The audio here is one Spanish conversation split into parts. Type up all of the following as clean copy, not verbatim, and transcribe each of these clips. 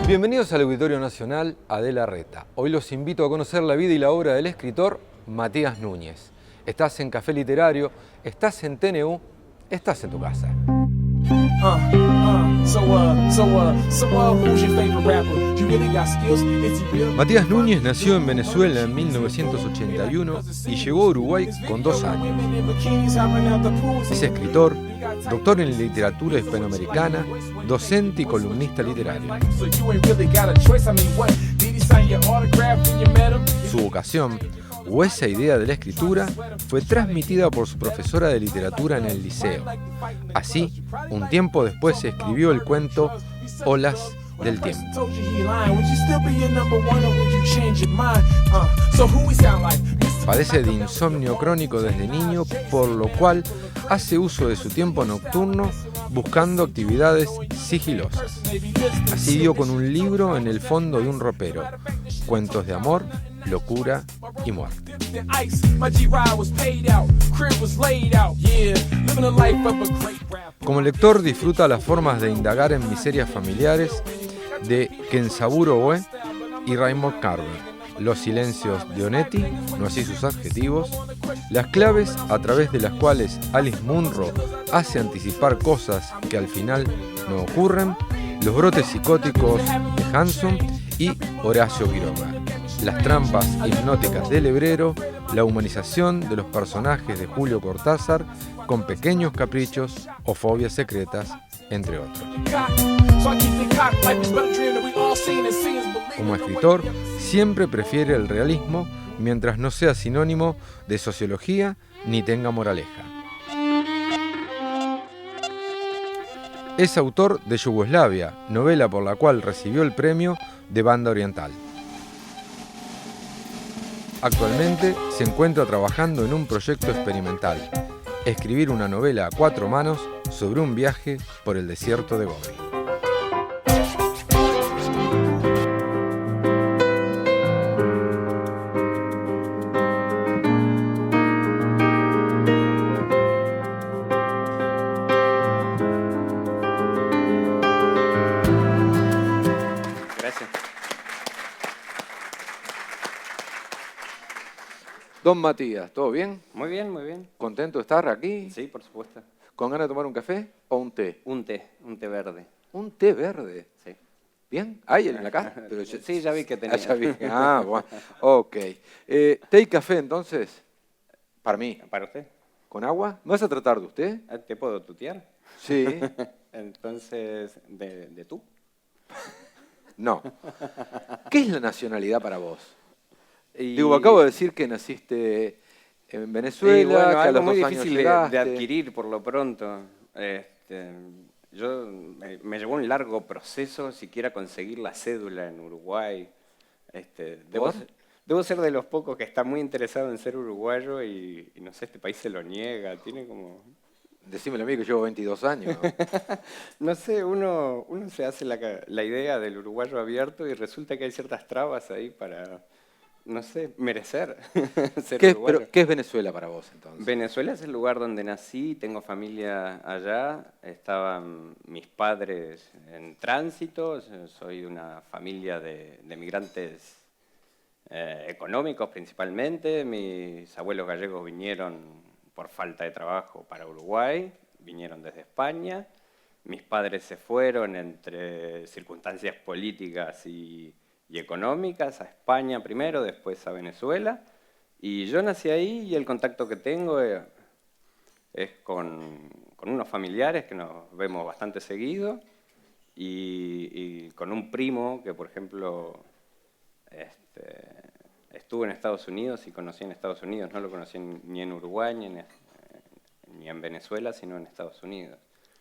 Bienvenidos al Auditorio Nacional Adela Reta. Hoy los invito a conocer la vida y la obra del escritor Matías Núñez. Estás en Café Literario, estás en TNU, estás en tu casa. Matías Núñez nació en Venezuela en 1981 y llegó a Uruguay con 2 años. Es escritor, doctor en literatura hispanoamericana, docente y columnista literario. Su vocación, o esa idea de la escritura, fue transmitida por su profesora de literatura en el liceo. Así, un tiempo después se escribió el cuento Olas del Tiempo. Padece de insomnio crónico desde niño, por lo cual hace uso de su tiempo nocturno buscando actividades sigilosas. Así dio con un libro en el fondo de un ropero, cuentos de amor, locura y muerte. Como lector disfruta las formas de indagar en miserias familiares de Kenzaburo Oe y Raymond Carver, los silencios de Onetti, no así sus adjetivos, las claves a través de las cuales Alice Munro hace anticipar cosas que al final no ocurren, los brotes psicóticos de Hanson y Horacio Quiroga, las trampas hipnóticas del hebrero, la humanización de los personajes de Julio Cortázar con pequeños caprichos o fobias secretas, entre otros. Como escritor, siempre prefiere el realismo mientras no sea sinónimo de sociología ni tenga moraleja. Es autor de Yugoslavia, novela por la cual recibió el premio de Banda Oriental. Actualmente se encuentra trabajando en un proyecto experimental, escribir una novela a 4 manos sobre un viaje por el desierto de Gobi. Gracias. Don Matías, ¿todo bien? Muy bien, muy bien. ¿Contento de estar aquí? Sí, por supuesto. ¿Con ganas de tomar un café o un té? Un té verde. Un té verde. Sí. ¿Bien? ¿Hay en la casa? Pero Sí, ya vi que tenía. ya vi. Ah, bueno. Ok. ¿Té y café entonces? Para mí. ¿Para usted? ¿Con agua? ¿Me vas a tratar de usted? ¿Te puedo tutear? Sí. Entonces, ¿de tú? No. ¿Qué es la nacionalidad para vos? Y... Digo, acabo de decir que naciste en Venezuela, y bueno, que a algo los muy 2 años difícil llegaste. de adquirir por lo pronto. Me llevó un largo proceso siquiera conseguir la cédula en Uruguay. Debo ser de los pocos que está muy interesado en ser uruguayo y no sé, este país se lo niega. Tiene como... Decímelo a mí que llevo 22 años. No sé, uno se hace la idea del uruguayo abierto y resulta que hay ciertas trabas ahí para, no sé, merecer ser uruguayo. ¿Qué es Venezuela para vos entonces? Venezuela es el lugar donde nací, tengo familia allá, estaban mis padres en tránsito, soy de una familia de migrantes económicos principalmente, mis abuelos gallegos vinieron por falta de trabajo para Uruguay, vinieron desde España, mis padres se fueron entre circunstancias políticas y económicas a España primero, después a Venezuela, y yo nací ahí y el contacto que tengo es con unos familiares que nos vemos bastante seguido y con un primo que, por ejemplo, Estuve en Estados Unidos y conocí en Estados Unidos, no lo conocí ni en Uruguay ni en Venezuela, sino en Estados Unidos.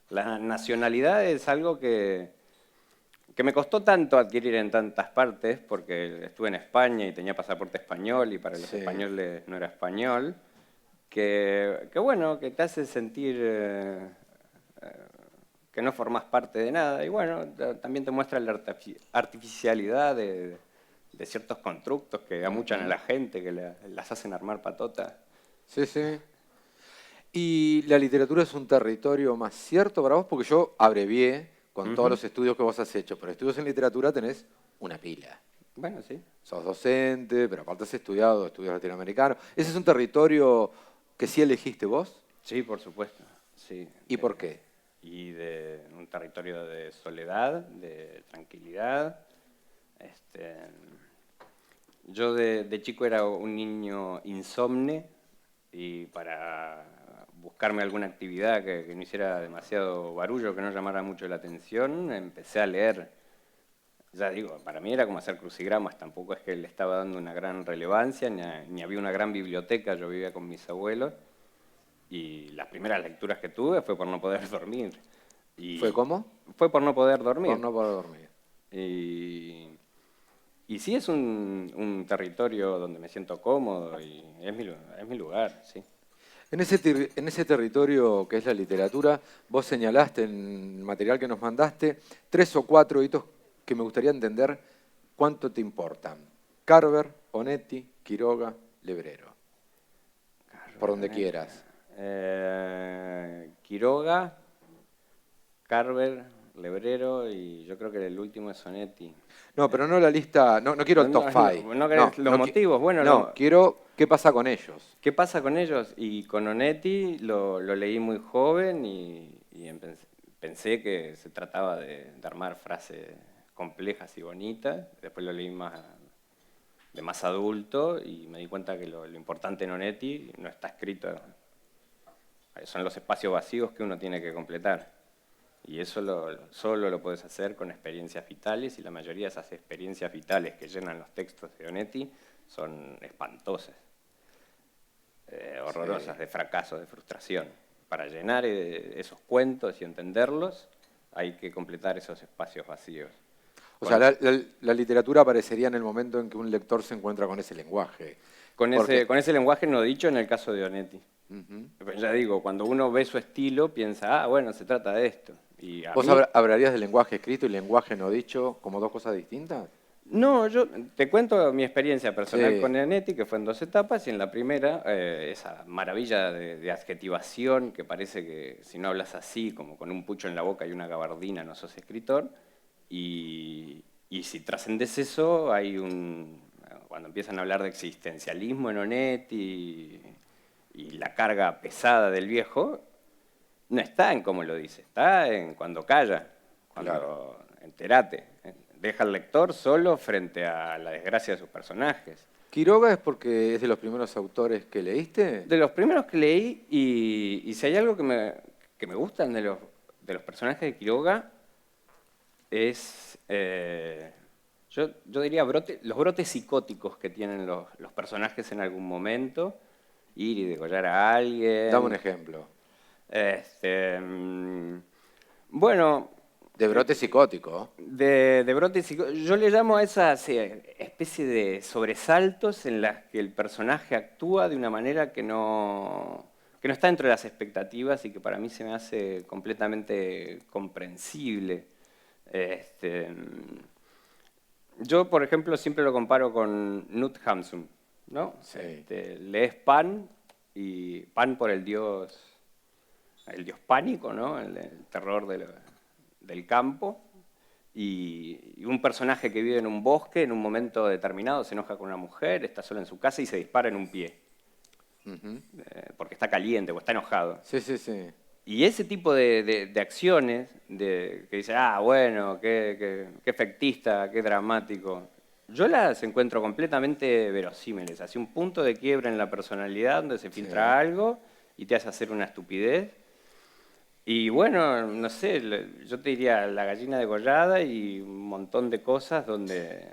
La nacionalidad es algo que me costó tanto adquirir en tantas partes, porque estuve en España y tenía pasaporte español y para los españoles no era español, que bueno, que te hace sentir que no formás parte de nada y bueno, también te muestra la artificialidad de ciertos constructos que amuchan a la gente, que las hacen armar patota. Sí, sí. ¿Y la literatura es un territorio más cierto para vos? Porque yo abrevié con todos los estudios que vos has hecho, pero estudios en literatura tenés una pila. Bueno, sí. Sos docente, pero aparte has estudiado estudios latinoamericanos. ¿Ese es un territorio que sí elegiste vos? Sí, por supuesto. Sí. ¿Y por qué? Y de un territorio de soledad, de tranquilidad. Yo de chico era un niño insomne y para buscarme alguna actividad que no hiciera demasiado barullo, que no llamara mucho la atención, empecé a leer. Ya digo, para mí era como hacer crucigramas, tampoco es que le estaba dando una gran relevancia, ni había una gran biblioteca, yo vivía con mis abuelos, y las primeras lecturas que tuve fue por no poder dormir. ¿Fue cómo? Fue por no poder dormir. Por no poder dormir. Y sí es un territorio donde me siento cómodo y es mi lugar, sí. En ese territorio que es la literatura, vos señalaste en el material que nos mandaste 3 o 4 hitos que me gustaría entender cuánto te importan. Carver, Onetti, Quiroga, Lebrero. Por donde quieras. Quiroga, Carver, Lebrero y yo creo que el último es Onetti. No, pero no la lista, no quiero el top 5. No querés los motivos, bueno. No, quiero qué pasa con ellos. ¿Qué pasa con ellos? Y con Onetti lo leí muy joven y pensé que se trataba de armar frases complejas y bonitas. Después lo leí de más adulto y me di cuenta que lo importante en Onetti no está escrito. Son los espacios vacíos que uno tiene que completar. Y eso solo lo puedes hacer con experiencias vitales y la mayoría de esas experiencias vitales que llenan los textos de Onetti son espantosas, horrorosas, de fracaso, de frustración. Para llenar esos cuentos y entenderlos hay que completar esos espacios vacíos. O sea, la literatura aparecería en el momento en que un lector se encuentra con ese lenguaje. Con ese lenguaje no dicho en el caso de Onetti. Ya digo, cuando uno ve su estilo, piensa, bueno, se trata de esto. Y ¿Vos hablarías del lenguaje escrito y lenguaje no dicho como dos cosas distintas? No, yo te cuento mi experiencia personal con Onetti, que fue en 2 etapas, y en la primera, esa maravilla de adjetivación, que parece que si no hablas así, como con un pucho en la boca y una gabardina, no sos escritor, y si trascendes eso, cuando empiezan a hablar de existencialismo en Onetti y la carga pesada del viejo, no está en cómo lo dice, está en cuando calla, cuando enterate, deja al lector solo frente a la desgracia de sus personajes. ¿Quiroga es porque es de los primeros autores que leíste? De los primeros que leí, y si hay algo que me gustan de los personajes de Quiroga, es, yo diría, los brotes psicóticos que tienen los personajes en algún momento, ir y degollar a alguien. Dame un ejemplo. Bueno... De brote psicótico. De brote psicótico. Yo le llamo a esa especie de sobresaltos en las que el personaje actúa de una manera que no está dentro de las expectativas y que para mí se me hace completamente comprensible. Yo, por ejemplo, siempre lo comparo con Knut Hamsun, ¿no? Sí. Lees Pan, y Pan por el dios pánico, ¿no? El terror del campo, y un personaje que vive en un bosque en un momento determinado se enoja con una mujer, está solo en su casa y se dispara en un pie, porque está caliente o está enojado. Sí, sí, sí. Y ese tipo de acciones, que dice, bueno, qué efectista, qué dramático, yo las encuentro completamente verosímiles, así un punto de quiebre en la personalidad donde se filtra algo y te hace hacer una estupidez. Y bueno, no sé, yo te diría La gallina degollada y un montón de cosas donde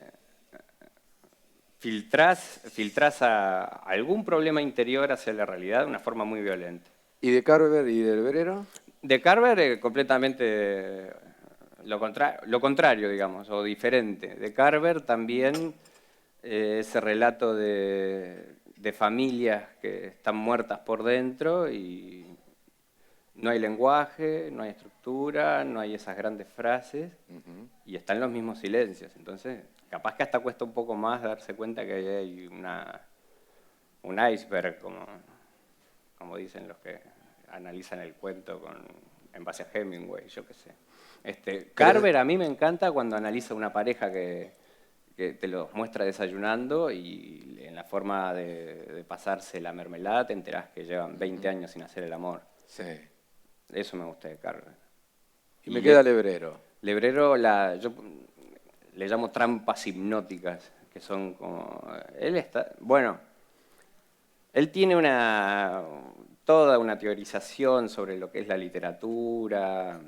filtrás a algún problema interior hacia la realidad de una forma muy violenta. ¿Y de Carver y de Lebrero? De Carver, completamente lo contrario, digamos, o diferente. De Carver también ese relato de familias que están muertas por dentro y no hay lenguaje, no hay estructura, no hay esas grandes frases y están los mismos silencios. Entonces, capaz que hasta cuesta un poco más darse cuenta que ahí hay un iceberg, como dicen los que analizan el cuento en base a Hemingway, yo qué sé. Carver a mí me encanta cuando analiza una pareja que te los muestra desayunando y en la forma de pasarse la mermelada te enterás que llevan 20 años sin hacer el amor. Sí. Eso me gusta de Carver. Y me queda Lebrero. Lebrero, yo le llamo trampas hipnóticas, que son como... Él tiene toda una teorización sobre lo que es la literatura,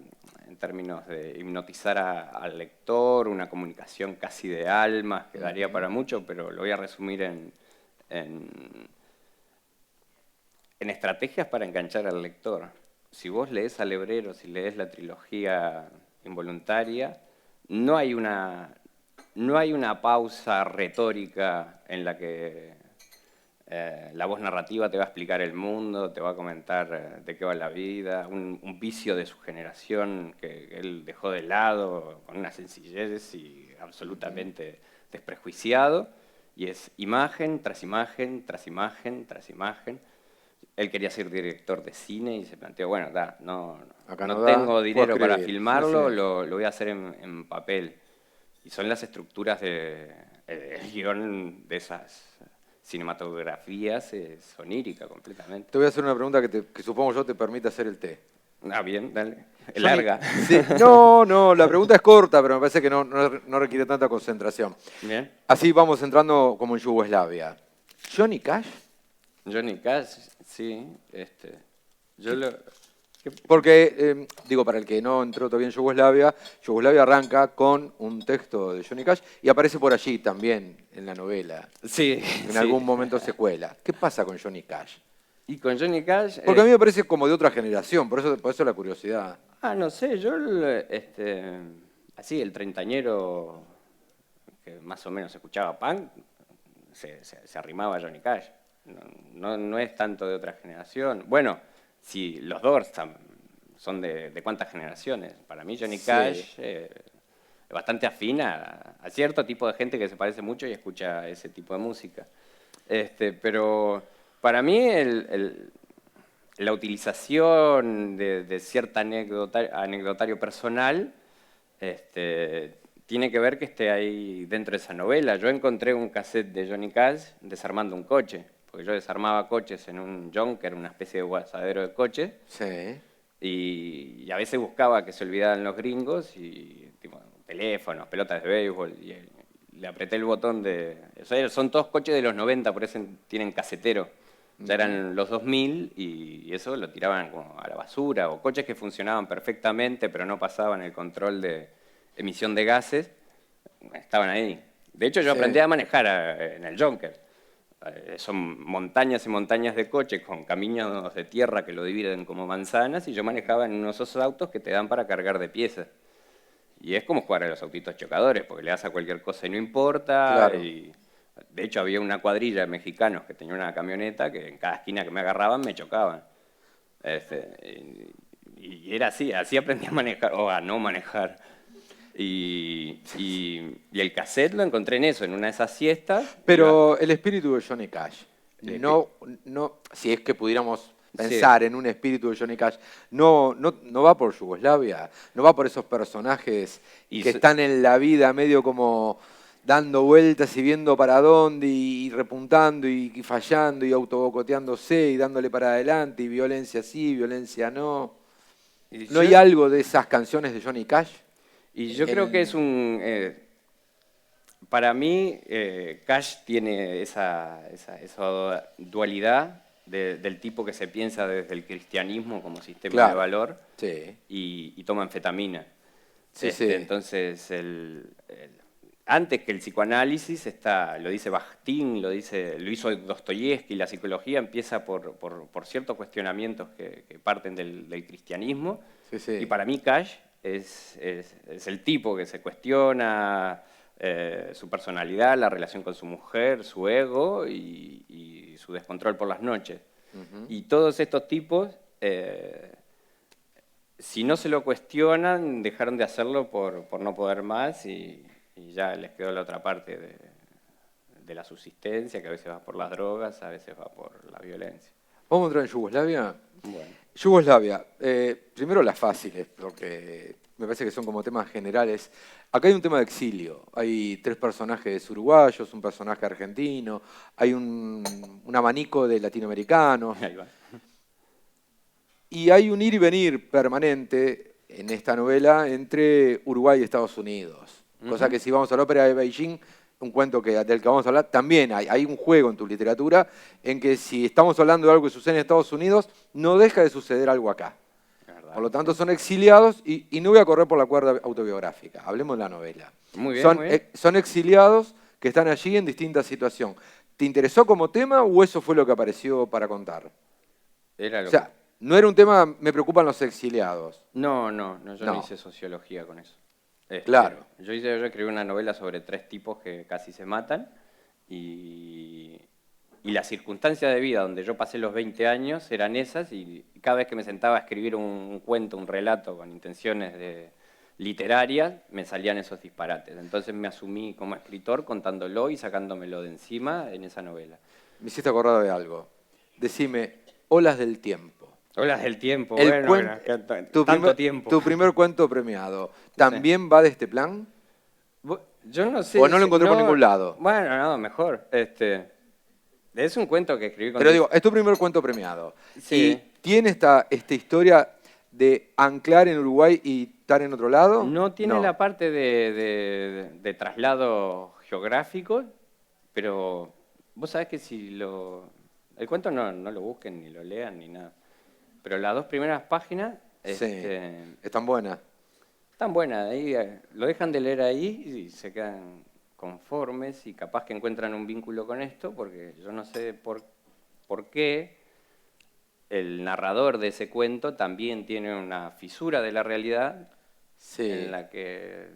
en términos de hipnotizar al lector, una comunicación casi de almas, que daría para mucho, pero lo voy a resumir en estrategias para enganchar al lector. Si vos lees a Lebrero, si lees la trilogía Involuntaria, no hay una pausa retórica en la que la voz narrativa te va a explicar el mundo, te va a comentar de qué va la vida, un vicio de su generación que él dejó de lado con una sencillez y absolutamente desprejuiciado, y es imagen tras imagen, tras imagen, tras imagen. Él quería ser director de cine y se planteó, bueno, no tengo dinero para filmarlo, sí. Lo voy a hacer en papel. Y son las estructuras del guión de esas cinematografías, es onírica completamente. Te voy a hacer una pregunta que supongo yo te permite hacer el té. Ah, bien, dale. Es larga. Sí. No, la pregunta es corta, pero me parece que no requiere tanta concentración. Bien. Así vamos entrando como en Yugoslavia. ¿Johnny Cash? Johnny Cash, sí. Porque, para el que no entró todavía en Yugoslavia arranca con un texto de Johnny Cash y aparece por allí también en la novela. Sí. En algún momento se cuela. ¿Qué pasa con Johnny Cash? Y con Johnny Cash... Porque a mí me parece como de otra generación, por eso la curiosidad. No sé, yo, así, el treintañero que más o menos escuchaba punk, se arrimaba a Johnny Cash. No es tanto de otra generación. Bueno, si los Doors son de cuántas generaciones. Para mí Johnny Cash es bastante afín a cierto tipo de gente que se parece mucho y escucha ese tipo de música. Pero para mí la utilización de cierto anecdotario personal tiene que ver que esté ahí dentro de esa novela. Yo encontré un cassette de Johnny Cash desarmando un coche, porque yo desarmaba coches en un Junker, una especie de guasadero de coches. Sí. Y a veces buscaba que se olvidaran los gringos, y teléfonos, pelotas de béisbol, y le apreté el botón de... Son todos coches de los 90, por eso tienen casetero. Ya eran los 2000 y eso lo tiraban como a la basura, o coches que funcionaban perfectamente pero no pasaban el control de emisión de gases, estaban ahí. De hecho, yo aprendí a manejar en el Junker. Son montañas y montañas de coches con caminos de tierra que lo dividen como manzanas, y yo manejaba en unos esos autos que te dan para cargar de piezas. Y es como jugar a los autitos chocadores, porque le das a cualquier cosa y no importa. Claro. Y de hecho, había una cuadrilla de mexicanos que tenía una camioneta que en cada esquina que me agarraban me chocaban. Y era así aprendí a manejar, o a no manejar. Y el cassette lo encontré en eso, en una de esas siestas. Pero el espíritu de Johnny Cash, si es que pudiéramos pensar en un espíritu de Johnny Cash, no va por Yugoslavia, no va por esos personajes que están en la vida medio como dando vueltas y viendo para dónde y repuntando y fallando y autobocoteándose y dándole para adelante y violencia sí, violencia no. ¿No hay algo de esas canciones de Johnny Cash? Y yo creo que es para mí, Cash tiene esa dualidad del tipo que se piensa desde el cristianismo como sistema de valor y toma anfetamina. Entonces, antes que el psicoanálisis lo dice Bakhtin, lo hizo Dostoyevsky, la psicología empieza por ciertos cuestionamientos que parten del cristianismo. Sí, sí. Y para mí Cash es el tipo que se cuestiona su personalidad, la relación con su mujer, su ego y su descontrol por las noches. Y todos estos tipos, si no se lo cuestionan, dejaron de hacerlo por no poder más y ya les quedó la otra parte de la subsistencia, que a veces va por las drogas, a veces va por la violencia. ¿Vamos a entrar en Yugoslavia? Bueno. Yugoslavia, primero las fáciles, porque me parece que son como temas generales. Acá hay un tema de exilio, hay 3 personajes uruguayos, un personaje argentino, hay un abanico de latinoamericanos. Ahí va. Y hay un ir y venir permanente en esta novela entre Uruguay y Estados Unidos. Cosa que si vamos a la ópera de Beijing, un cuento del que vamos a hablar, también hay un juego en tu literatura en que si estamos hablando de algo que sucede en Estados Unidos, no deja de suceder algo acá. Por lo tanto, son exiliados y no voy a correr por la cuerda autobiográfica. Hablemos de la novela. Muy bien, muy bien. Son exiliados que están allí en distintas situaciones. ¿Te interesó como tema o eso fue lo que apareció para contar? Era lo no era un tema, me preocupan los exiliados. No, yo no hice sociología con eso. Claro. Yo escribí una novela sobre 3 tipos que casi se matan y las circunstancias de vida donde yo pasé los 20 años eran esas y cada vez que me sentaba a escribir un cuento, un relato con intenciones literarias, me salían esos disparates. Entonces me asumí como escritor contándolo y sacándomelo de encima en esa novela. Me hiciste acordar de algo. Decime, Olas del tiempo. Olas del tiempo, tanto tiempo. Tu primer cuento premiado, ¿también va de este plan? Yo no sé. ¿O no lo encontré por ningún lado? Bueno, no, mejor. Es un cuento que escribí con... Pero digo, es tu primer cuento premiado. Sí. ¿Y tiene esta historia de anclar en Uruguay y estar en otro lado? No tiene la parte de traslado geográfico, pero vos sabés que si el cuento no lo busquen ni lo lean ni nada. Pero las 2 primeras páginas... están buenas. Están buenas, ahí, lo dejan de leer ahí y se quedan conformes y capaz que encuentran un vínculo con esto, porque yo no sé por qué el narrador de ese cuento también tiene una fisura de la realidad en la que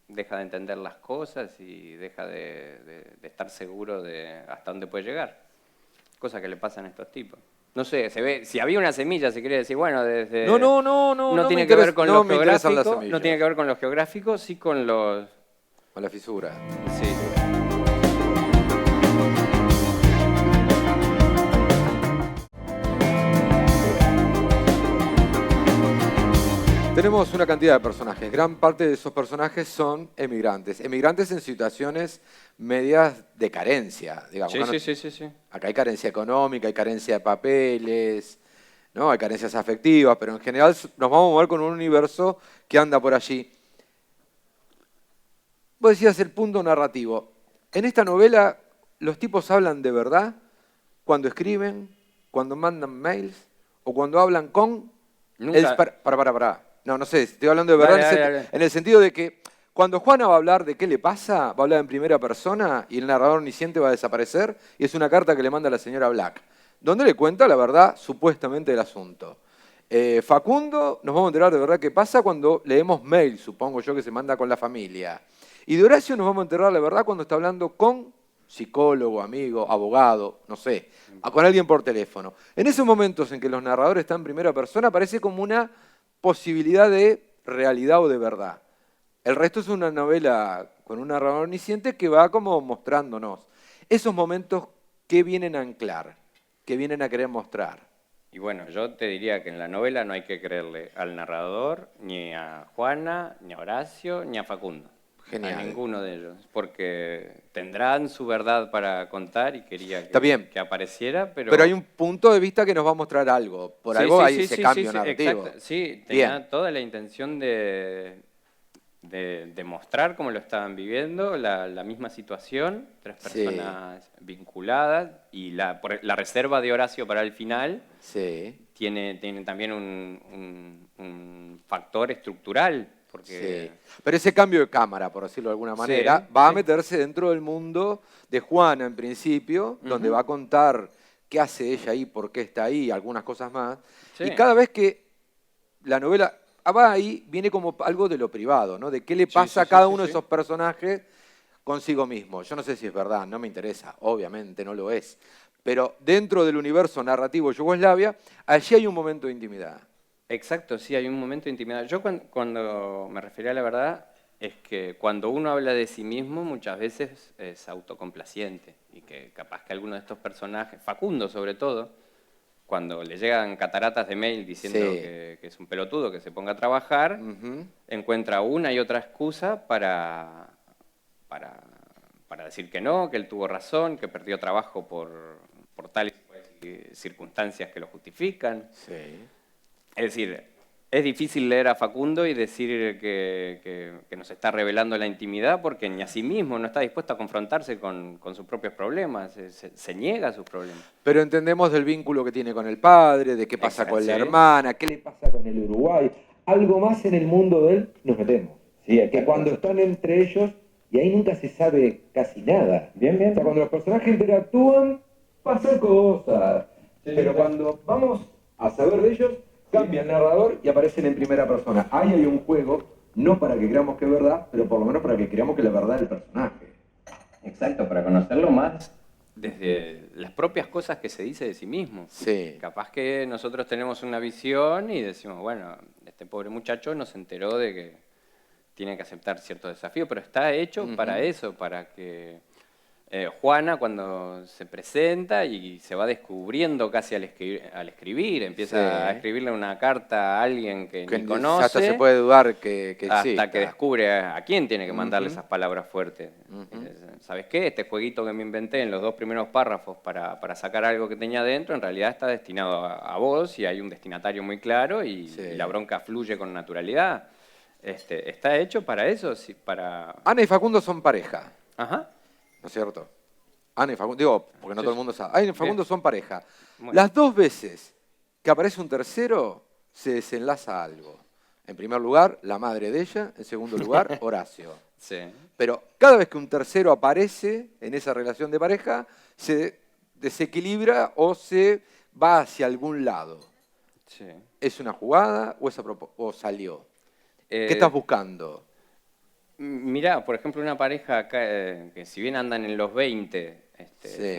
deja de entender las cosas y deja de estar seguro de hasta dónde puede llegar. Cosa que le pasan a estos tipos. No sé, se ve, si había una semilla, se quiere decir, bueno, desde... No tiene que ver con lo geográfico, no tiene que ver con lo geográfico, sí con los... Con la fisura. Sí. Tenemos una cantidad de personajes. Gran parte de esos personajes son emigrantes. Emigrantes en situaciones medias de carencia, digamos. Sí. Acá hay carencia económica, hay carencia de papeles, ¿no? Hay carencias afectivas, pero en general nos vamos a mover con un universo que anda por allí. Vos decías el punto narrativo. En esta novela, ¿los tipos hablan de verdad cuando escriben, cuando mandan mails o cuando hablan con... Nunca... No sé, estoy hablando de verdad en el sentido de que cuando Juana va a hablar de qué le pasa, va a hablar en primera persona y el narrador omnisciente va a desaparecer y es una carta que le manda la señora Black, donde le cuenta la verdad supuestamente del asunto. Facundo, nos vamos a enterar de verdad qué pasa cuando leemos mail, supongo yo, que se manda con la familia. Y de Horacio nos vamos a enterar la verdad cuando está hablando con psicólogo, amigo, abogado, no sé, con alguien por teléfono. En esos momentos en que los narradores están en primera persona, parece como una posibilidad de realidad o de verdad. El resto es una novela con un narrador omnisciente que va como mostrándonos esos momentos que vienen a anclar, que vienen a querer mostrar. Y bueno, yo te diría que en la novela no hay que creerle al narrador, ni a Juana, ni a Horacio, ni a Facundo. Genial. A ninguno de ellos, porque tendrán su verdad para contar y quería que apareciera, pero... Pero hay un punto de vista que nos va a mostrar algo, por algo hay ese cambio narrativo. Exacto. Sí, tenía toda la intención de mostrar cómo lo estaban viviendo, la misma situación, 3 personas vinculadas, y la reserva de Horacio para el final tiene también un factor estructural, porque... Sí. Pero ese cambio de cámara, por decirlo de alguna manera, va a meterse dentro del mundo de Juana en principio, donde va a contar qué hace ella ahí, por qué está ahí, algunas cosas más. Sí. Y cada vez que la novela va ahí, viene como algo de lo privado, ¿no? De qué le pasa a cada uno de esos personajes consigo mismo. Yo no sé si es verdad, no me interesa, obviamente no lo es. Pero dentro del universo narrativo Yugoslavia, allí hay un momento de intimidad. Exacto, sí, hay un momento de intimidad. Yo cuando me refería a la verdad, es que cuando uno habla de sí mismo, muchas veces es autocomplaciente. Y que capaz que alguno de estos personajes, Facundo sobre todo, cuando le llegan cataratas de mail diciendo que es un pelotudo, que se ponga a trabajar, encuentra una y otra excusa para decir que no, que él tuvo razón, que perdió trabajo por tales circunstancias que lo justifican. Sí. Es decir, es difícil leer a Facundo y decir que nos está revelando la intimidad porque ni a sí mismo no está dispuesto a confrontarse con sus propios problemas, se niega a sus problemas. Pero entendemos del vínculo que tiene con el padre, de qué pasa con la hermana, qué le pasa con el Uruguay. Algo más en el mundo de él nos metemos. Sí, que cuando están entre ellos, y ahí nunca se sabe casi nada. Bien, bien. O sea, cuando los personajes interactúan, pasan cosas. Sí, pero cuando vamos a saber de ellos, cambia el narrador y aparecen en primera persona. Ahí hay un juego, no para que creamos que es verdad, pero por lo menos para que creamos que la verdad es el personaje. Exacto, para conocerlo más desde las propias cosas que se dice de sí mismo. Sí. Capaz que nosotros tenemos una visión y decimos, bueno, este pobre muchacho no se enteró de que tiene que aceptar ciertos desafíos, pero está hecho para eso, para que Juana cuando se presenta y se va descubriendo casi al escribir, empieza a escribirle una carta a alguien que ni conoce. Hasta se puede dudar que hasta que descubre a quién tiene que mandarle esas palabras fuertes. ¿Sabes qué? Este jueguito que me inventé en los 2 primeros párrafos para sacar algo que tenía dentro, en realidad está destinado a vos y hay un destinatario muy claro y la bronca fluye con naturalidad. Está hecho para eso, para... Ana y Facundo son pareja. Ajá. ¿No es cierto? Ana y Facundo, digo, porque no todo el mundo sabe. Ana y Facundo son pareja. Bueno. Las 2 veces que aparece un tercero, se desenlaza algo. En primer lugar, la madre de ella. En segundo lugar, Horacio. Sí. Pero cada vez que un tercero aparece en esa relación de pareja, se desequilibra o se va hacia algún lado. Sí. ¿Es una jugada o salió? ¿Qué estás buscando? Mirá, por ejemplo, una pareja acá, que si bien andan en los 20,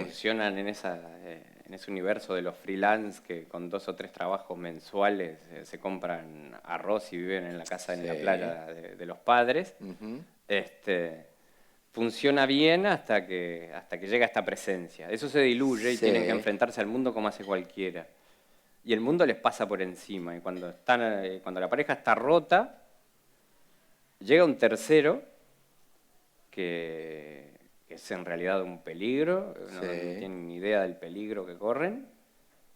funcionan en ese universo de los freelance que con 2 o 3 trabajos mensuales se compran arroz y viven en la casa en la playa de los padres. Funciona bien hasta que llega esta presencia. Eso se diluye y tienen que enfrentarse al mundo como hace cualquiera. Y el mundo les pasa por encima. Y cuando la pareja está rota, llega un tercero que es en realidad un peligro, no tienen ni idea del peligro que corren,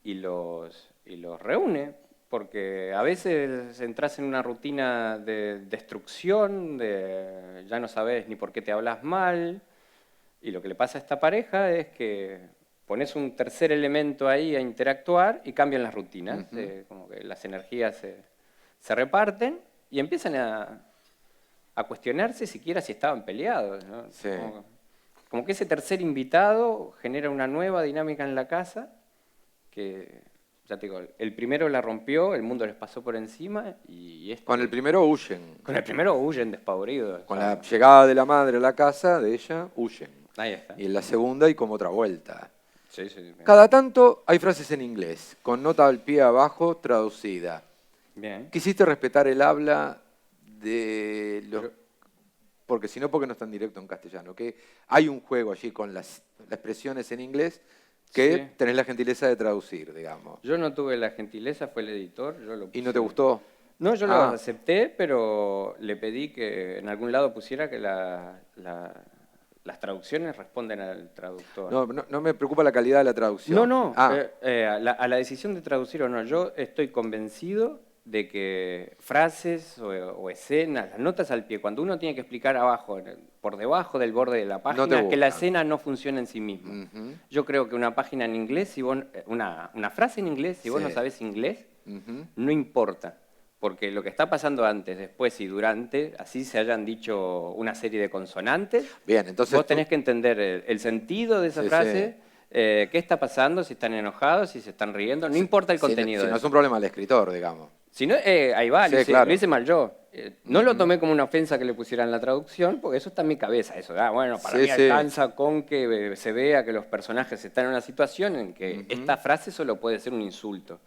y los reúne, porque a veces entras en una rutina de destrucción, ya no sabes ni por qué te hablas mal, y lo que le pasa a esta pareja es que pones un tercer elemento ahí a interactuar y cambian las rutinas, como que las energías se reparten y empiezan a cuestionarse siquiera si estaban peleados, ¿no? Sí. Como que ese tercer invitado genera una nueva dinámica en la casa que, ya te digo, el primero la rompió, el mundo les pasó por encima y con el primero huyen. Con el primero huyen despavoridos. Con la llegada de la madre a la casa de ella, huyen. Ahí está. Y en la segunda hay como otra vuelta. Sí, sí. Cada tanto hay frases en inglés, con nota al pie abajo traducida. Bien. ¿Quisiste respetar el habla de los... Porque si no, porque no está en directo en castellano? Que hay un juego allí con las expresiones en inglés que tenés la gentileza de traducir, digamos. Yo no tuve la gentileza, fue el editor. ¿Y no te gustó? No, yo lo acepté, pero le pedí que en algún lado pusiera que las traducciones responden al traductor. No me preocupa la calidad de la traducción. No. A la decisión de traducir o no, yo estoy convencido de que frases o escenas, las notas al pie, cuando uno tiene que explicar abajo, por debajo del borde de la página, que la escena no funciona en sí misma. Yo creo que una página en inglés, una frase en inglés, si vos no sabés inglés, no importa. porque lo que está pasando antes, después y durante, así se hayan dicho una serie de consonantes, Bien, entonces vos tenés que entender el sentido de esa frase, qué está pasando, si están enojados, si se están riendo, no importa el contenido. Si no es un problema del escritor, digamos. Si no, ahí va, Sí, lo claro. hice mal yo. No lo tomé como una ofensa que le pusieran la traducción, porque eso está en mi cabeza. Eso, bueno, para mí alcanza con que se vea que los personajes están en una situación en que esta frase solo puede ser un insulto.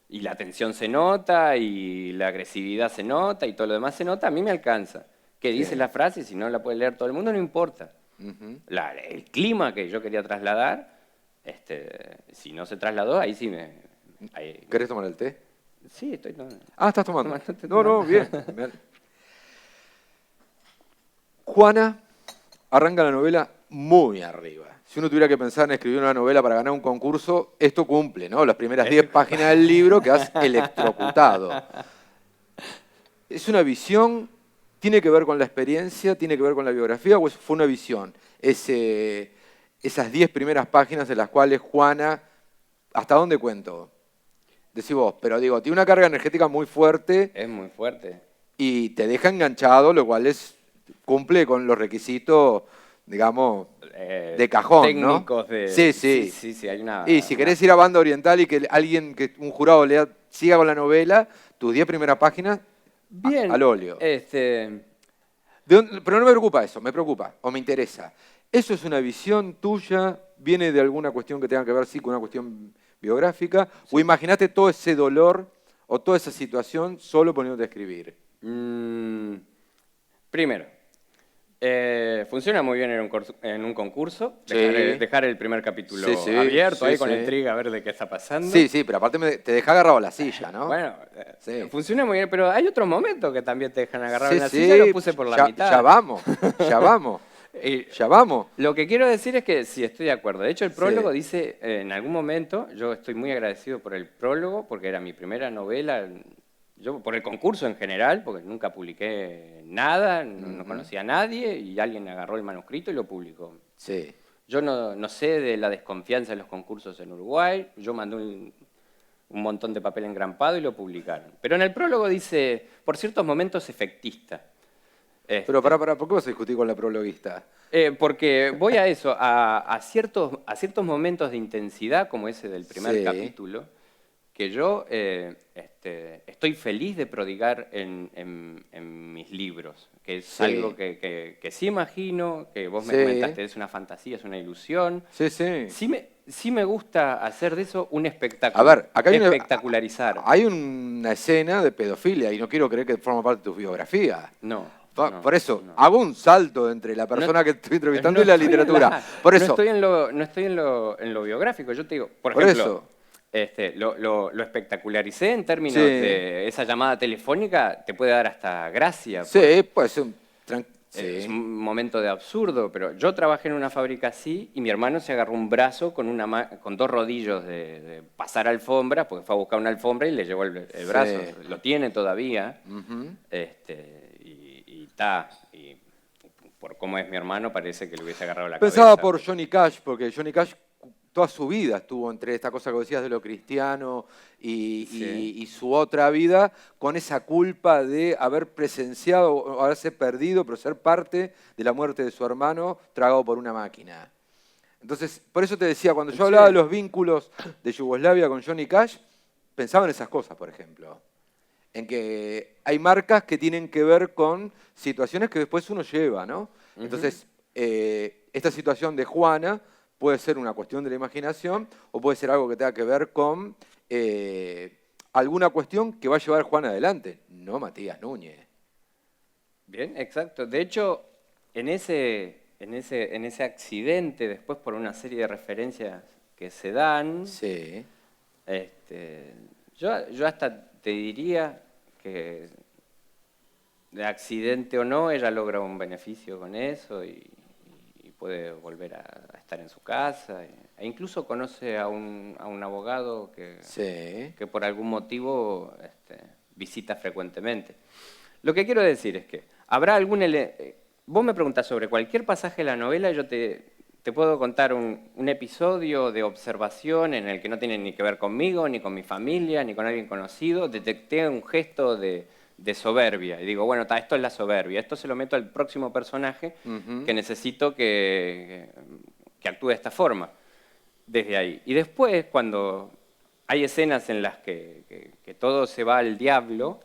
Y la tensión se nota, y la agresividad se nota, y todo lo demás se nota, a mí me alcanza. ¿Qué dice la frase? Si no la puede leer todo el mundo, no importa. El clima que yo quería trasladar, si no se trasladó, ahí sí me... ¿Querés tomar el té? Sí, estoy... ¿Estás tomando? No, bien. Juana arranca la novela muy arriba. Si uno tuviera que pensar en escribir una novela para ganar un concurso, esto cumple, ¿no? Las primeras 10 páginas del libro que has electrocutado. ¿Es una visión? ¿Tiene que ver con la experiencia? ¿Tiene que ver con la biografía? ¿O fue una visión? Esas 10 primeras páginas de las cuales Juana... ¿Hasta dónde cuento? Decís vos, pero digo, tiene una carga energética muy fuerte. Es muy fuerte. Y te deja enganchado, lo cual cumple con los requisitos, digamos, de cajón, técnicos, ¿no? Sí, hay una... Y si querés ir a Banda Oriental y que un jurado siga con la novela, tus 10 primeras páginas, bien, al óleo. Pero no me preocupa eso, me preocupa, o me interesa. ¿Eso es una visión tuya? ¿Viene de alguna cuestión que tenga que ver, sí, con una cuestión biográfica? Sí. ¿O imaginaste todo ese dolor o toda esa situación solo poniéndote a escribir? Primero, funciona muy bien en un concurso, dejar el primer capítulo abierto, con la intriga, a ver de qué está pasando. Sí, pero aparte te deja agarrado a la silla, ¿no? Bueno, funciona muy bien, pero hay otros momentos que también te dejan agarrado en la silla, lo puse por la mitad. Ya vamos. Ya vamos. Lo que quiero decir es que sí, estoy de acuerdo. De hecho, el prólogo dice, en algún momento, yo estoy muy agradecido por el prólogo, porque era mi primera novela, yo por el concurso en general, porque nunca publiqué nada, no conocía a nadie, y alguien agarró el manuscrito y lo publicó. Sí. Yo no sé de la desconfianza de los concursos en Uruguay, yo mandé un montón de papel engrampado y lo publicaron. Pero en el prólogo dice, por ciertos momentos efectista. Pero ¿por qué vas a discutir con la prologuista? Porque voy a eso, a ciertos momentos de intensidad, como ese del primer capítulo, que yo estoy feliz de prodigar en mis libros, que es algo que sí imagino, que vos me comentaste, es una fantasía, es una ilusión. Sí me gusta hacer de eso un espectáculo. A ver, acá espectacularizar. Hay una escena de pedofilia y no quiero creer que forma parte de tu biografía. No. Por eso, hago un salto entre la persona que estoy entrevistando y la literatura. Por eso. No estoy en lo biográfico, yo te digo, por ejemplo, lo espectacularicé en términos de esa llamada telefónica, te puede dar hasta gracia. Sí, puede ser es un momento de absurdo, pero yo trabajé en una fábrica así y mi hermano se agarró un brazo con 2 rodillos de pasar alfombras, porque fue a buscar una alfombra y le llevó el brazo. Lo tiene todavía. Y por cómo es mi hermano parece que le hubiese agarrado la cabeza. Pensaba por Johnny Cash, porque Johnny Cash toda su vida estuvo entre esta cosa que decías de lo cristiano y su otra vida, con esa culpa de haber presenciado, o haberse perdido, pero ser parte de la muerte de su hermano tragado por una máquina. Entonces, por eso te decía, cuando yo hablaba de los vínculos de Yugoslavia con Johnny Cash, pensaba en esas cosas, por ejemplo. En que hay marcas que tienen que ver con situaciones que después uno lleva, ¿no? Entonces, esta situación de Juana puede ser una cuestión de la imaginación o puede ser algo que tenga que ver con alguna cuestión que va a llevar Juana adelante, no Matías Núñez. Bien, exacto. De hecho, en ese accidente, después por una serie de referencias que se dan, yo hasta te diría que de accidente o no, ella logra un beneficio con eso y puede volver a estar en su casa. E incluso conoce a un abogado que por algún motivo visita frecuentemente. Lo que quiero decir es que habrá algún... Vos me preguntás sobre cualquier pasaje de la novela y yo te te puedo contar un episodio de observación en el que no tiene ni que ver conmigo, ni con mi familia, ni con alguien conocido. Detecté un gesto de soberbia. Y digo, bueno, esto es la soberbia. Esto se lo meto al próximo personaje que necesito que actúe de esta forma. Desde ahí. Y después, cuando hay escenas en las que todo se va al diablo,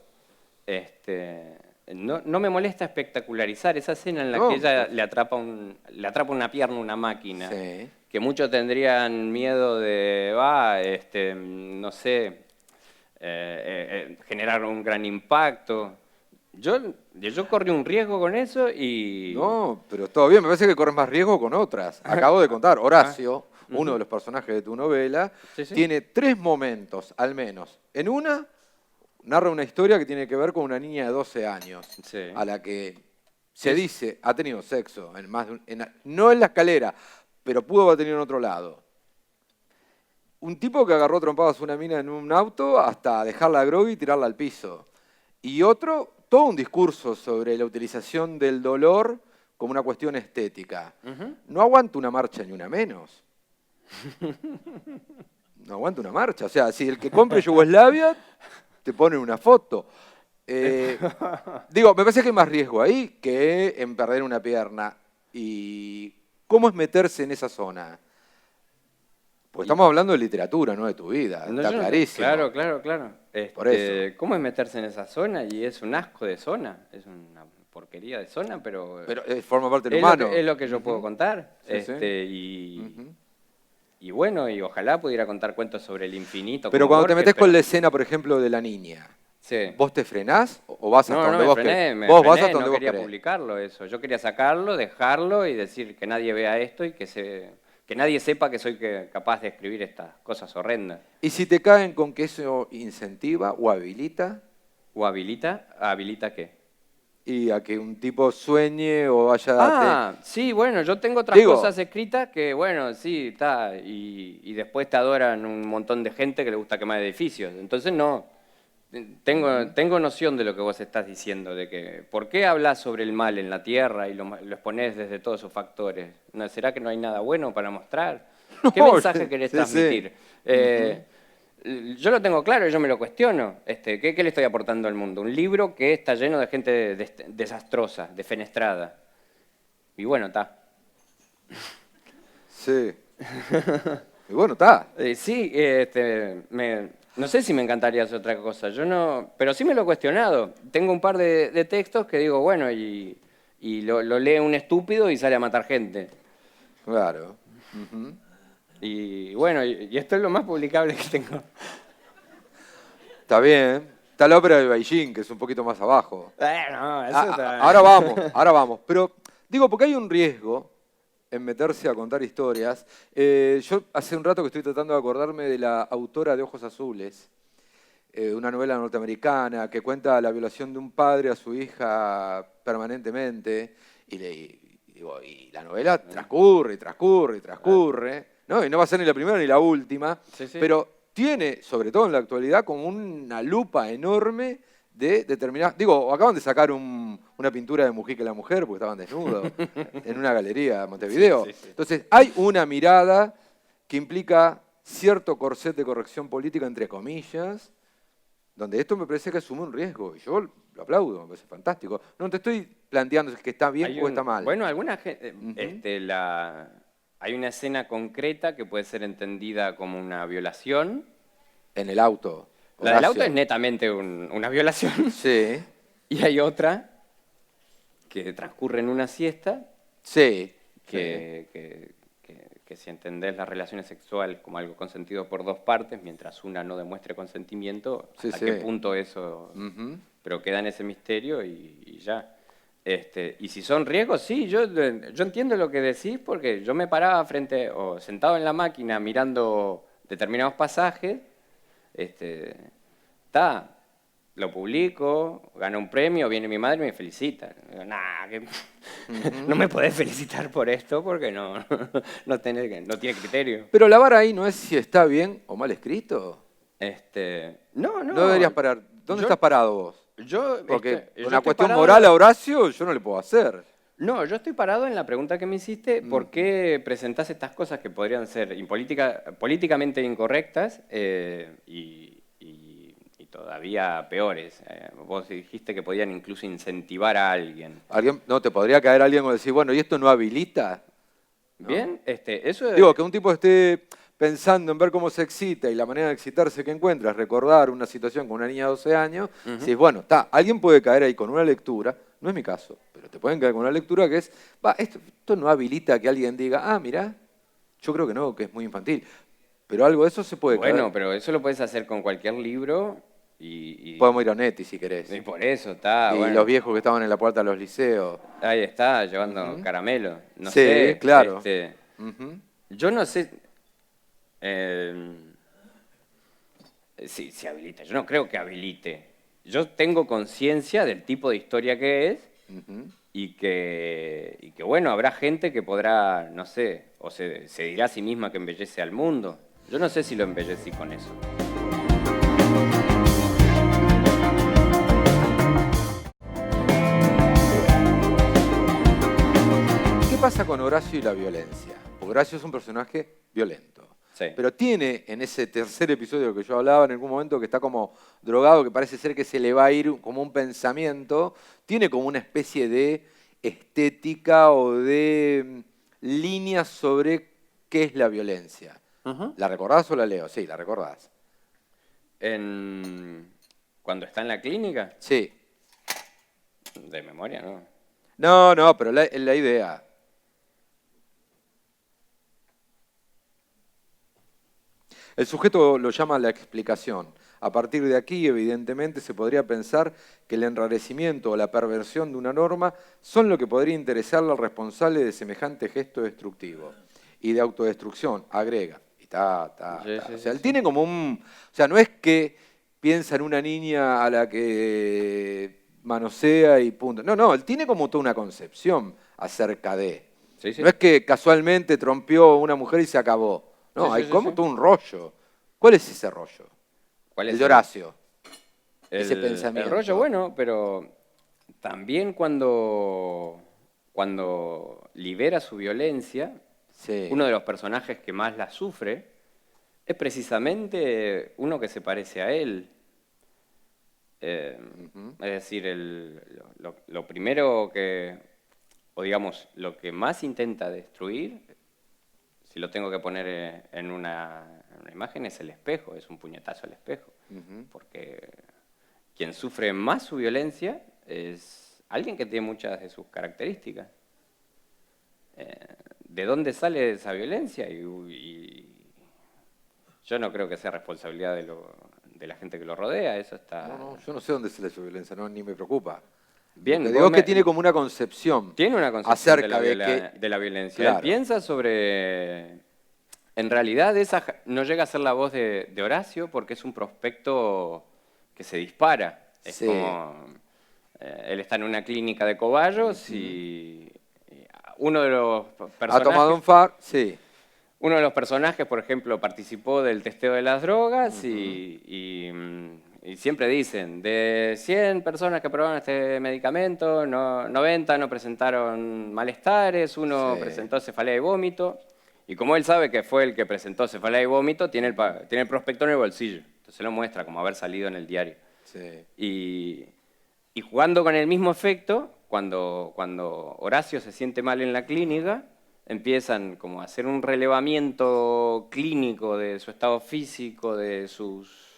no me molesta espectacularizar esa escena en la que ella le atrapa una pierna a una máquina, Sí. que muchos tendrían miedo de, no sé, generar un gran impacto. Yo corrí un riesgo con eso y... No, pero todo bien, me parece que corres más riesgo con otras. Acabo de contar, Horacio, uno de los personajes de tu novela, Sí, sí. tiene 3 momentos, al menos. En una, narra una historia que tiene que ver con una niña de 12 años, Sí. a la que se dice ha tenido sexo, no en la escalera, pero pudo haber tenido en otro lado. Un tipo que agarró trompadas a una mina en un auto hasta dejarla groggy y tirarla al piso. Y otro, todo un discurso sobre la utilización del dolor como una cuestión estética. No aguanto una marcha ni una menos. No aguanto una marcha. O sea, si el que compre Yugoslavia te pone una foto. Digo, me parece que hay más riesgo ahí que en perder una pierna. ¿Y cómo es meterse en esa zona? Pues estamos hablando de literatura, no de tu vida. No, Está yo no- clarísimo. Claro. Por eso. ¿Cómo es meterse en esa zona? Y es un asco de zona, es una porquería de zona, pero Forma parte del es humano. es lo que yo puedo contar. Sí, sí. Y bueno, y ojalá pudiera contar cuentos sobre el infinito. Pero como cuando te Borges, metes con pero- la escena, por ejemplo, de la niña, Sí. ¿vos te frenás o vas hasta No, donde me vos frené, querés? me Vos vas frené, hasta donde no vos quería querés. publicarlo eso. Yo quería sacarlo, dejarlo y decir que nadie vea esto y que nadie sepa que soy capaz de escribir estas cosas horrendas. ¿Y si te caen con que eso incentiva o habilita ¿O habilita? ¿Habilita qué? y a que un tipo sueñe o vaya Sí, bueno, yo tengo otras Digo- cosas escritas que, bueno, sí, está. Y después te adoran un montón de gente que le gusta quemar edificios. Entonces, no. Tengo noción de lo que vos estás diciendo, de que ¿por qué hablas sobre el mal en la tierra y lo exponés desde todos sus factores? ¿No, será que no hay nada bueno para mostrar? ¿Qué No, mensaje querés sí, transmitir? Yo lo tengo claro, yo me lo cuestiono. ¿Qué le estoy aportando al mundo? Un libro que está lleno de gente desastrosa, defenestrada. Y bueno, está. Sí. Y bueno, está. Sí, no sé si me encantaría hacer otra cosa. Yo no, pero sí me lo he cuestionado. Tengo un par de textos que digo, bueno, y lo lee un estúpido y sale a matar gente. Claro. Y bueno, y esto es lo más publicable que tengo. Está bien. Está la ópera de Beijing, que es un poquito más abajo. No, eso está... Ahora vamos. Pero digo, porque hay un riesgo en meterse a contar historias. Yo hace un rato que estoy tratando de acordarme de la autora de Ojos Azules, una novela norteamericana que cuenta la violación de un padre a su hija permanentemente. Y la novela transcurre, ¿no? Y no va a ser ni la primera ni la última, Sí, sí. pero tiene, sobre todo en la actualidad, como una lupa enorme de determinadas... Digo, acaban de sacar una pintura de Mujica y la mujer, porque estaban desnudos, en una galería de Montevideo. Sí, sí, sí. Entonces, hay una mirada que implica cierto corset de corrección política, entre comillas, donde esto me parece que asume un riesgo. Y yo lo aplaudo, me parece fantástico. No te estoy planteando si es que está bien o está mal. Bueno, alguna gente... Hay una escena concreta que puede ser entendida como una violación. En el auto. La del Horacio. auto es netamente una violación. Sí, Y hay otra que transcurre en una siesta, sí. que si entendés las relaciones sexuales como algo consentido por dos partes, mientras una no demuestre consentimiento, Sí, ¿hasta sí. qué punto eso? Ujú. Pero queda en ese misterio y ya. Y si son riesgos, sí, yo entiendo lo que decís porque yo me paraba o sentado en la máquina mirando determinados pasajes, lo publico, gano un premio, viene mi madre y me felicita. Digo, nah, no me podés felicitar por esto porque no tiene criterio. Pero la vara ahí no es si está bien o mal escrito. No. No deberías parar. ¿Dónde Yo- estás parado vos? Yo, Porque yo una estoy cuestión parado- moral a Horacio yo no le puedo hacer. No, yo estoy parado en la pregunta que me hiciste, ¿por qué presentás estas cosas que podrían ser políticamente incorrectas y todavía peores? Vos dijiste que podían incluso incentivar a alguien. No, te podría caer alguien y decir, bueno, ¿y esto no habilita? ¿No? Bien, eso Digo, que un tipo esté pensando en ver cómo se excita y la manera de excitarse que encuentra es recordar una situación con una niña de 12 años, si bueno, alguien puede caer ahí con una lectura, no es mi caso, pero te pueden caer con una lectura que es, esto no habilita a que alguien diga, mirá, yo creo que no, que es muy infantil, pero algo de eso se puede caer. Bueno, pero eso lo puedes hacer con cualquier libro Podemos ir a Neti si querés. Y por eso está, Y bueno. los viejos que estaban en la puerta de los liceos. Ahí está, llevando caramelo. No Sí, sé, claro. Yo no sé si habilita. Yo no creo que habilite. Yo tengo conciencia del tipo de historia que es y que, bueno, habrá gente que podrá, no sé, o se dirá a sí misma que embellece al mundo. Yo no sé si lo embellecí con eso. ¿Qué pasa con Horacio y la violencia? Porque Horacio es un personaje violento. Sí. Pero tiene, en ese tercer episodio que yo hablaba, en algún momento que está como drogado, que parece ser que se le va a ir como un pensamiento, tiene como una especie de estética o de línea sobre qué es la violencia. ¿La recordás o la leo? Sí, la recordás. ¿Cuando está en la clínica? Sí. De memoria, ¿no? No, pero la idea. El sujeto lo llama la explicación. A partir de aquí, evidentemente, se podría pensar que el enrarecimiento o la perversión de una norma son lo que podría interesarle al responsable de semejante gesto destructivo y de autodestrucción, agrega. Y Sí, o sea, él tiene como un... O sea, no es que piensa en una niña a la que manosea y punto. No, él tiene como toda una concepción acerca de... Sí. No es que casualmente trompeó a una mujer y se acabó. No, hay como todo un rollo. ¿Cuál es ese rollo? ¿Cuál es el de Horacio. Ese el pensamiento. El rollo, bueno, pero también cuando libera su violencia, uno de los personajes que más la sufre es precisamente uno que se parece a él. Es decir, lo primero que, o digamos, lo que más intenta destruir, si lo tengo que poner en una imagen, es el espejo, es un puñetazo al espejo. Porque quien sufre más su violencia es alguien que tiene muchas de sus características. ¿De dónde sale esa violencia? Y yo no creo que sea responsabilidad de la gente que lo rodea, eso está... No, yo no sé dónde sale su violencia, ni me preocupa. Bien, lo que digo es que tiene como una concepción. Tiene una concepción acerca de la violencia. Claro. Él piensa sobre... En realidad esa no llega a ser la voz de Horacio porque es un prospecto que se dispara. Es como... él está en una clínica de cobayos y uno de los personajes... Ha tomado un far, sí. Uno de los personajes, por ejemplo, participó del testeo de las drogas y siempre dicen, de 100 personas que probaron este medicamento, 90 no presentaron malestares, uno presentó cefalea y vómito. Y como él sabe que fue el que presentó cefalea y vómito, tiene el prospecto en el bolsillo. Entonces lo muestra como haber salido en el diario. Y jugando con el mismo efecto, cuando Horacio se siente mal en la clínica, empiezan como a hacer un relevamiento clínico de su estado físico, de sus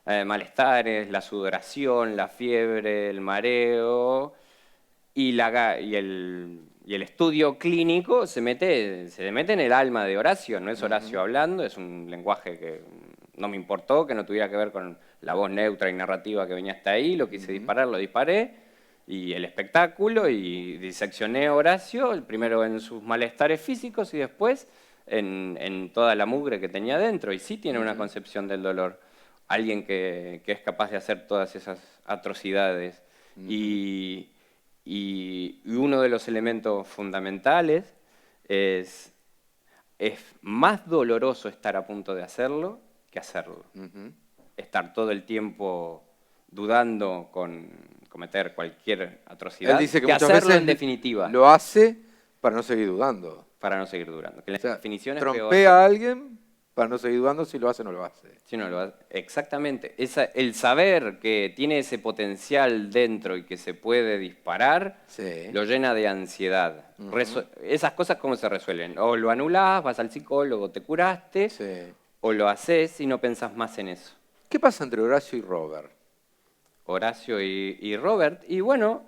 malestares, la sudoración, la fiebre, el mareo, y el estudio clínico se le mete en el alma de Horacio. No es Horacio hablando, es un lenguaje que no me importó, que no tuviera que ver con la voz neutra y narrativa que venía hasta ahí, lo quise disparar, lo disparé. Y el espectáculo, y diseccioné a Horacio, primero en sus malestares físicos y después en toda la mugre que tenía dentro. Y sí tiene una concepción del dolor. Alguien que es capaz de hacer todas esas atrocidades. Y uno de los elementos fundamentales es más doloroso estar a punto de hacerlo que hacerlo. Estar todo el tiempo dudando con cometer cualquier atrocidad Él dice que que muchas hacerlo veces en definitiva, lo hace para no seguir dudando. para no seguir durando. Que la O sea, definición es peor. trompea a alguien para no seguir dudando si lo hace o no lo hace. Sí, no, exactamente. El saber que tiene ese potencial dentro y que se puede disparar, Sí. lo llena de ansiedad. Ujú. Esas cosas, ¿cómo se resuelven? O lo anulás, vas al psicólogo, te curaste, Sí. o lo haces y no pensás más en eso. ¿Qué pasa entre Horacio y Robert? Horacio y Robert, y bueno,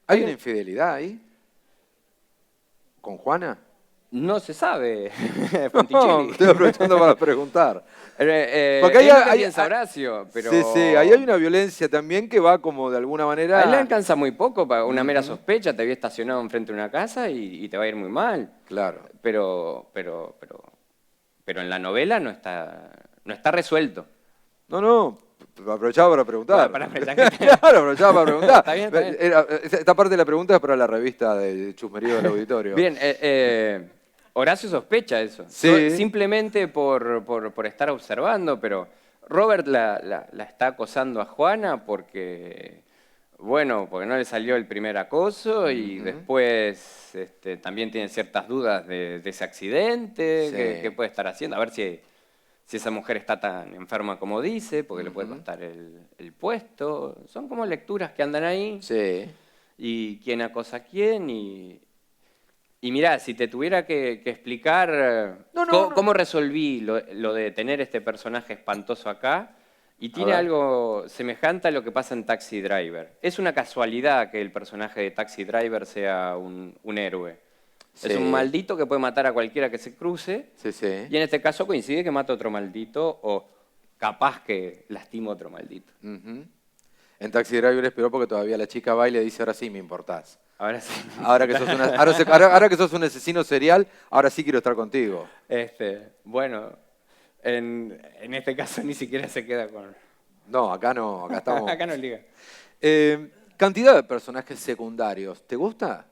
¿Hay una infidelidad ahí? ¿Con Juana? no se sabe, No, Ponticelli. estoy aprovechando para preguntar. Porque es lo que piensa Horacio, pero Sí, sí, ahí hay una violencia también que va como de alguna manera... a él le alcanza muy poco para una mera Ujú. sospecha, te vi estacionado enfrente de una casa y te va a ir muy mal. Claro. Pero en la novela no está resuelto. No, aprovechaba para preguntar. Para aprovechar que Claro, aprovechaba para preguntar. Está bien, está bien. Esta parte de la pregunta es para la revista de Chusmerío del Auditorio. Bien, Horacio sospecha eso. Sí. Simplemente por estar observando, pero Robert la está acosando a Juana porque no le salió el primer acoso y después también tiene ciertas dudas de ese accidente, Sí. que puede estar haciendo, a ver si esa mujer está tan enferma como dice, porque le puede costar el puesto. Son como lecturas que andan ahí. Sí. Y quién acosa a quién. Y mirá, si te tuviera que explicar cómo resolví lo de tener este personaje espantoso acá, y tiene ver. algo semejante a lo que pasa en Taxi Driver. Es una casualidad que el personaje de Taxi Driver sea un héroe. Sí. Es un maldito que puede matar a cualquiera que se cruce, Sí, sí. y en este caso coincide que mata a otro maldito o capaz que lastima a otro maldito. Ujú. En Taxi Driver es peor porque todavía la chica va y le dice, ahora sí me importás. Ahora sí. Ahora ahora que sos un asesino serial, ahora sí quiero estar contigo. Bueno, en este caso ni siquiera se queda con... No, acá no, acá estamos... Acá no liga. Cantidad de personajes secundarios, ¿te gusta?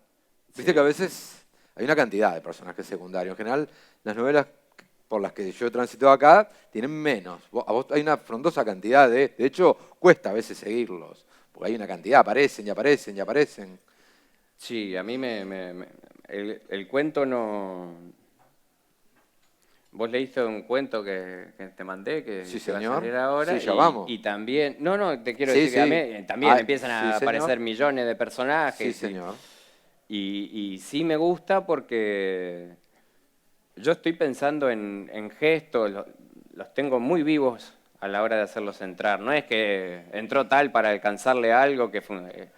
Viste Sí. que a veces hay una cantidad de personajes secundarios. En general, las novelas por las que yo he transitado acá tienen menos. A vos hay una frondosa cantidad de hecho, cuesta a veces seguirlos. Porque hay una cantidad, aparecen y aparecen y aparecen. Sí, a mí el cuento no... Vos leíste un cuento que te mandé, que Sí, se va a señor. salir ahora. Sí, ya vamos. Y también... No, te quiero Sí, decir que a sí. mí también Ah, empiezan sí, a aparecer señor. millones de personajes. Sí, señor. Y sí me gusta porque yo estoy pensando en gestos, los tengo muy vivos a la hora de hacerlos entrar. No es que entró tal para alcanzarle algo que fue...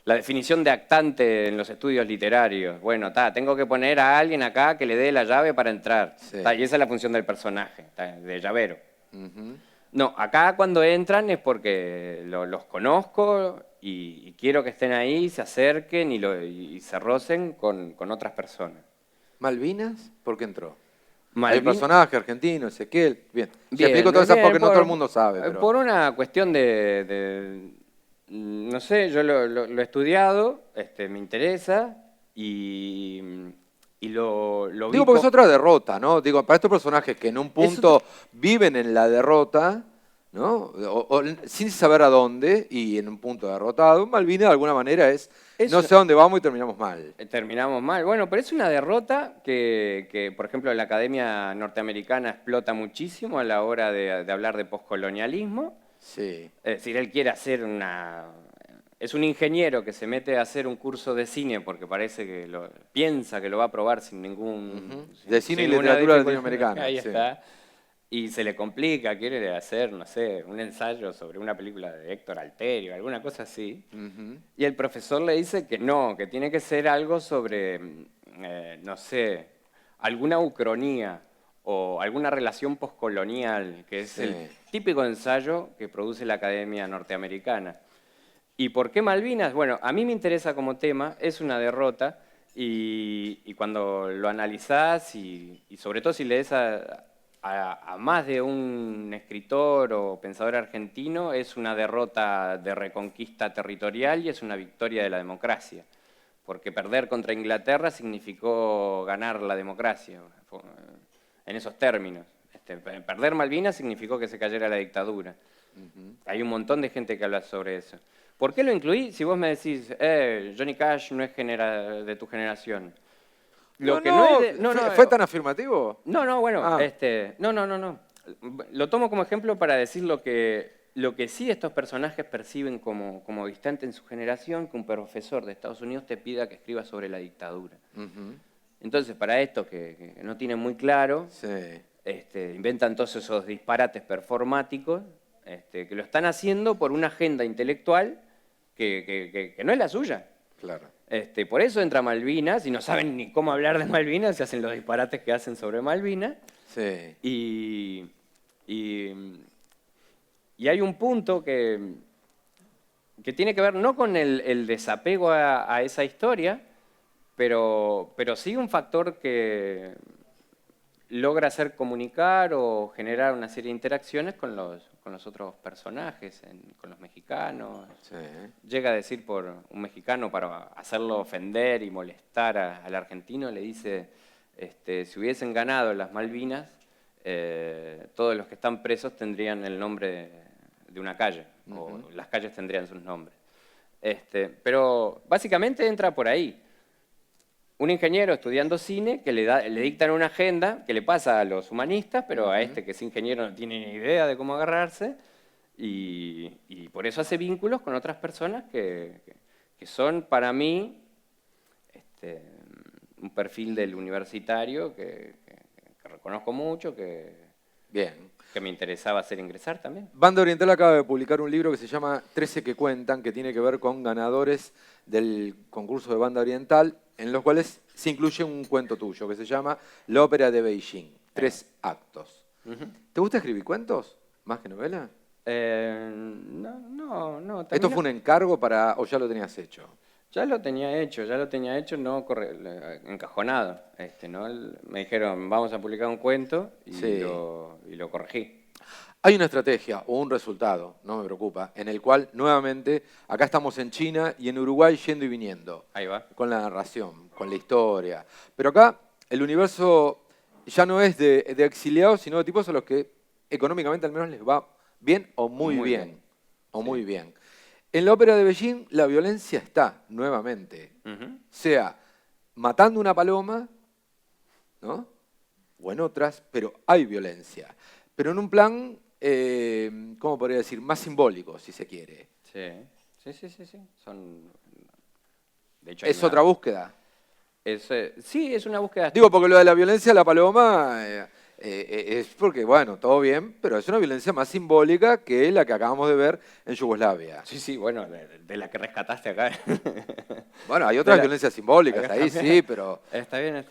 La definición de actante en los estudios literarios. Bueno, tengo que poner a alguien acá que le dé la llave para entrar. Sí. Y esa es la función del personaje, de llavero. Ujú. No, acá cuando entran es porque los conozco y quiero que estén ahí, se acerquen y se rocen con otras personas. ¿Malvinas? ¿Por qué entró? Hay un personaje argentino, Ezequiel. Bien. Te Bien, explico todas esas bien, porque no todo el mundo sabe. Pero... Por una cuestión no sé, yo lo he estudiado, me interesa y lo vi Digo, porque es otra derrota, ¿no? Digo, para estos personajes que en un punto viven en la derrota, ¿no? O sin saber a dónde y en un punto derrotado, Malvinas de alguna manera es no sé a dónde vamos y terminamos mal. Terminamos mal. Bueno, pero es una derrota que, por ejemplo, la Academia Norteamericana explota muchísimo a la hora de hablar de poscolonialismo. Sí. Es decir, él quiere hacer es un ingeniero que se mete a hacer un curso de cine porque parece que piensa que lo va a probar sin ningún... De cine y sin ninguna literatura dificultad. latinoamericana. Ahí Sí. está. Y se le complica, quiere hacer, no sé, un ensayo sobre una película de Héctor Alterio, alguna cosa así. Y el profesor le dice que no, que tiene que ser algo sobre, no sé, alguna ucronía o alguna relación poscolonial, que es el típico ensayo que produce la Academia Norteamericana. ¿Y por qué Malvinas? Bueno, a mí me interesa como tema, es una derrota, y cuando lo analizás, y sobre todo si lees a más de un escritor o pensador argentino, es una derrota de reconquista territorial y es una victoria de la democracia. Porque perder contra Inglaterra significó ganar la democracia, en esos términos. Perder Malvinas significó que se cayera la dictadura. Hay un montón de gente que habla sobre eso. ¿Por qué lo incluí? Si vos me decís, Johnny Cash no es de tu generación. ¿Fue tan afirmativo? Bueno, Ah. no. Lo tomo como ejemplo para decir lo que sí estos personajes perciben como distante en su generación, que un profesor de Estados Unidos te pida que escribas sobre la dictadura. Entonces, para esto que no tienen muy claro, inventan todos esos disparates performáticos que lo están haciendo por una agenda intelectual que no es la suya. Claro. Por eso entra Malvinas y no saben ni cómo hablar de Malvinas, se hacen los disparates que hacen sobre Malvinas. Sí. Y hay un punto que tiene que ver no con el desapego a esa historia, pero sí un factor que logra hacer comunicar o generar una serie de interacciones con los otros personajes, con los mexicanos. Sí. Llega a decir por un mexicano para hacerlo ofender y molestar al argentino, le dice, si hubiesen ganado las Malvinas, todos los que están presos tendrían el nombre de una calle, o las calles tendrían sus nombres. Pero básicamente entra por ahí. Un ingeniero estudiando cine que le dictan una agenda que le pasa a los humanistas, pero a que es ingeniero no tiene ni idea de cómo agarrarse, y por eso hace vínculos con otras personas que son para mí un perfil del universitario que reconozco mucho, Bien. Que me interesaba hacer ingresar también. Banda Oriental acaba de publicar un libro que se llama 13 que cuentan, que tiene que ver con ganadores del concurso de Banda Oriental, en los cuales se incluye un cuento tuyo que se llama La Ópera de Beijing, 3 actos. ¿Te gusta escribir cuentos más que novela? No. ¿Esto fue un encargo o ya lo tenías hecho? Ya lo tenía hecho, no encajonado. ¿No? Me dijeron, vamos a publicar un cuento y lo corregí. Hay una estrategia o un resultado, no me preocupa, en el cual nuevamente, acá estamos en China y en Uruguay yendo y viniendo. Ahí va. Con la narración, con la historia. Pero acá el universo ya no es de exiliados, sino de tipos a los que económicamente al menos les va bien o muy bien. Muy bien. En la ópera de Beijing la violencia está nuevamente. Sea matando una paloma, ¿no? O en otras, pero hay violencia. Pero en un plan, ¿cómo podría decir? Más simbólico, si se quiere. Sí. De hecho, ¿Es otra búsqueda? Sí, es una búsqueda. Digo, porque lo de la violencia de la paloma es porque, bueno, todo bien, pero es una violencia más simbólica que la que acabamos de ver en Yugoslavia. Sí, bueno, de la que rescataste acá. Bueno, hay otras violencias simbólicas ahí, sí, pero... Está bien.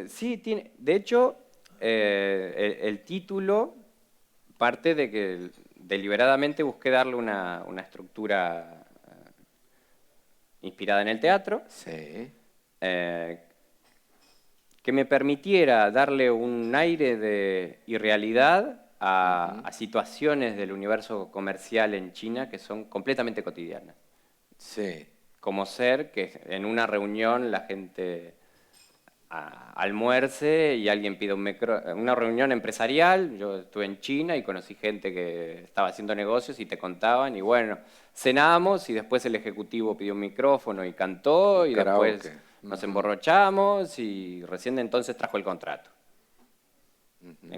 Sí, de hecho, el título parte de que deliberadamente busqué darle una estructura inspirada en el teatro. Sí. Que me permitiera darle un aire de irrealidad a situaciones del universo comercial en China que son completamente cotidianas. Sí. Como ser que en una reunión la gente almuerce y alguien pide una reunión empresarial. Yo estuve en China y conocí gente que estaba haciendo negocios y te contaban, y bueno, cenamos y después el ejecutivo pidió un micrófono y cantó, y después nos emborrachamos y recién de entonces trajo el contrato.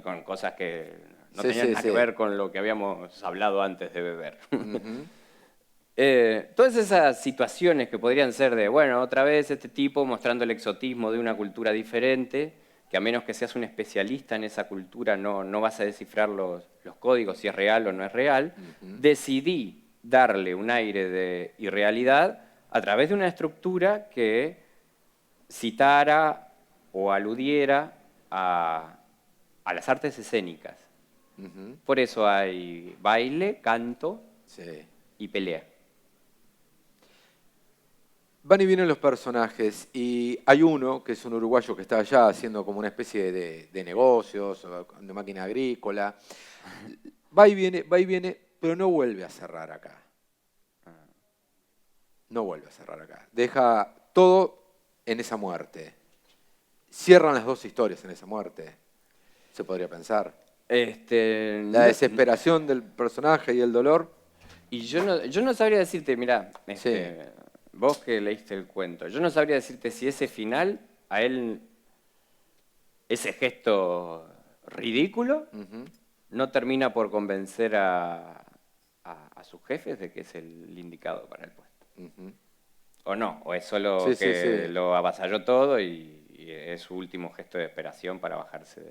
Con cosas que no tenían nada que ver con lo que habíamos hablado antes de beber. Todas esas situaciones que podrían ser de, bueno, otra vez este tipo mostrando el exotismo de una cultura diferente, que a menos que seas un especialista en esa cultura no vas a descifrar los códigos si es real o no es real, decidí darle un aire de irrealidad a través de una estructura que citara o aludiera a las artes escénicas. Por eso hay baile, canto y pelea. Van y vienen los personajes y hay uno que es un uruguayo que está allá haciendo como una especie de negocios, de máquina agrícola. Va y viene, pero no vuelve a cerrar acá. No vuelve a cerrar acá. Deja todo en esa muerte. Cierran las dos historias en esa muerte, se podría pensar. La desesperación del personaje y el dolor. Y yo no sabría decirte, mirá, Sí. vos que leíste el cuento, yo no sabría decirte si ese final, a él, ese gesto ridículo, no termina por convencer a sus jefes de que es el indicado para el puesto. O no, o es solo Sí, que sí, sí. lo avasalló todo y es su último gesto de desesperación para bajarse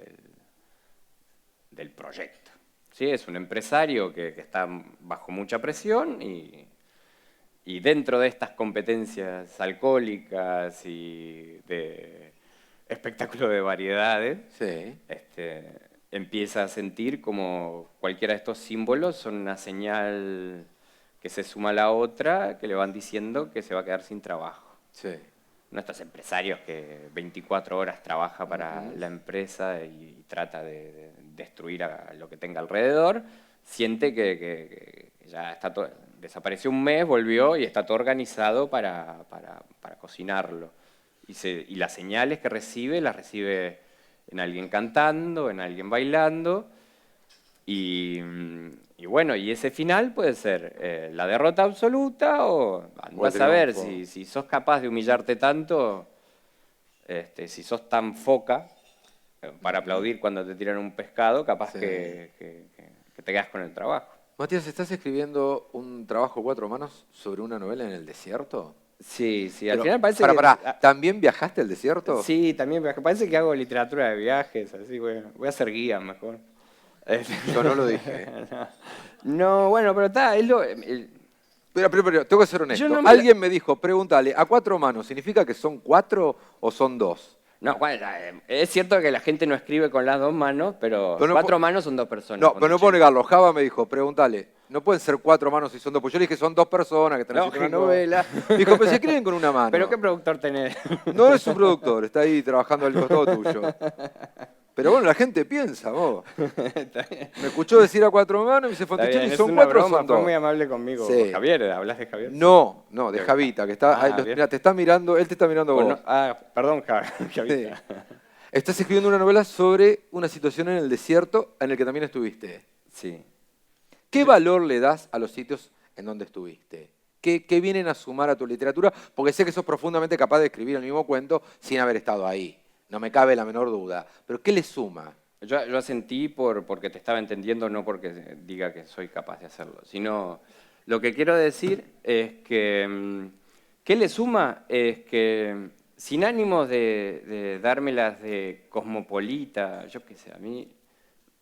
del proyecto. Sí, es un empresario que está bajo mucha presión y dentro de estas competencias alcohólicas y de espectáculo de variedades, Sí. empieza a sentir como cualquiera de estos símbolos son una señal que se suma a la otra, que le van diciendo que se va a quedar sin trabajo. Sí. No estos empresarios que 24 horas trabaja para la empresa y trata de destruir a lo que tenga alrededor, siente que ya está todo, desapareció un mes, volvió y está todo organizado para cocinarlo. Y las señales que recibe, las recibe en alguien cantando, en alguien bailando, y bueno, y ese final puede ser la derrota absoluta o andás a ver si sos capaz de humillarte tanto, si sos tan foca para aplaudir cuando te tiran un pescado, capaz Sí. que te quedas con el trabajo. Matías, ¿estás escribiendo un trabajo a 4 manos sobre una novela en el desierto? Sí, sí, al Pero, final parece pará, ¿también viajaste al desierto? Sí, también parece que hago literatura de viajes, así, bueno, voy a ser guía mejor. Yo no lo dije. No, bueno, pero está, es lo... Pero, tengo que ser honesto. Yo no me- Alguien me dijo, pregúntale, ¿a 4 manos significa que son 4 o son 2? No, bueno, es cierto que la gente no escribe con las 2 manos, pero Pero no 4 manos son 2 personas. No, pero no puedo negarlo. Java me dijo, pregúntale, ¿no pueden ser 4 manos si son 2? Pues yo le dije, son 2 personas que están haciendo una Lógico. novela. Me dijo, pero si escriben con una mano. ¿Pero qué productor tenés? No es su productor, está ahí trabajando al costado tuyo. Pero bueno, la gente piensa, vos. Me escuchó decir a 4 manos y me dice, Está bien, Fonticelli, es ¿son una 4 o broma, son fue 2? muy amable conmigo. Sí. Javier, ¿hablas de Javier? No, de Javita, que está, Ah, ahí, bien. mira, te está mirando, él te está mirando Pues vos. no- perdón, Sí. Javita. Estás escribiendo una novela sobre una situación en el desierto en el que también estuviste. Sí. ¿Qué valor le das a los sitios en donde estuviste? ¿Qué vienen a sumar a tu literatura? Porque sé que sos profundamente capaz de escribir el mismo cuento sin haber estado ahí. No me cabe la menor duda. Pero ¿qué le suma? Yo asentí porque te estaba entendiendo, no porque diga que soy capaz de hacerlo, sino lo que quiero decir es que, ¿qué le suma? Es que sin ánimos de dármelas de cosmopolita, yo qué sé, a mí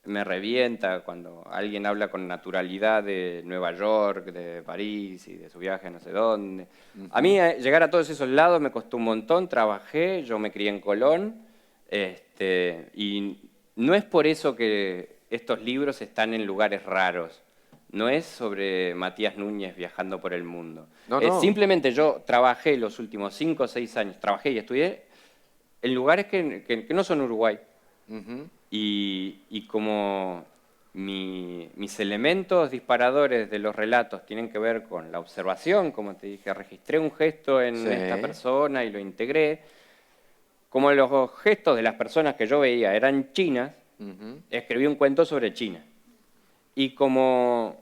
me revienta cuando alguien habla con naturalidad de Nueva York, de París y de su viaje a no sé dónde. A mí llegar a todos esos lados me costó un montón, trabajé, yo me crié en Colón, y no es por eso que estos libros están en lugares raros. No es sobre Matías Núñez viajando por el mundo. No. Simplemente yo trabajé los últimos 5 o 6 años, trabajé y estudié en lugares que no son Uruguay. Y como mis elementos disparadores de los relatos tienen que ver con la observación, como te dije, registré un gesto en esta persona y lo integré. Como los gestos de las personas que yo veía eran chinas, escribí un cuento sobre China. Y como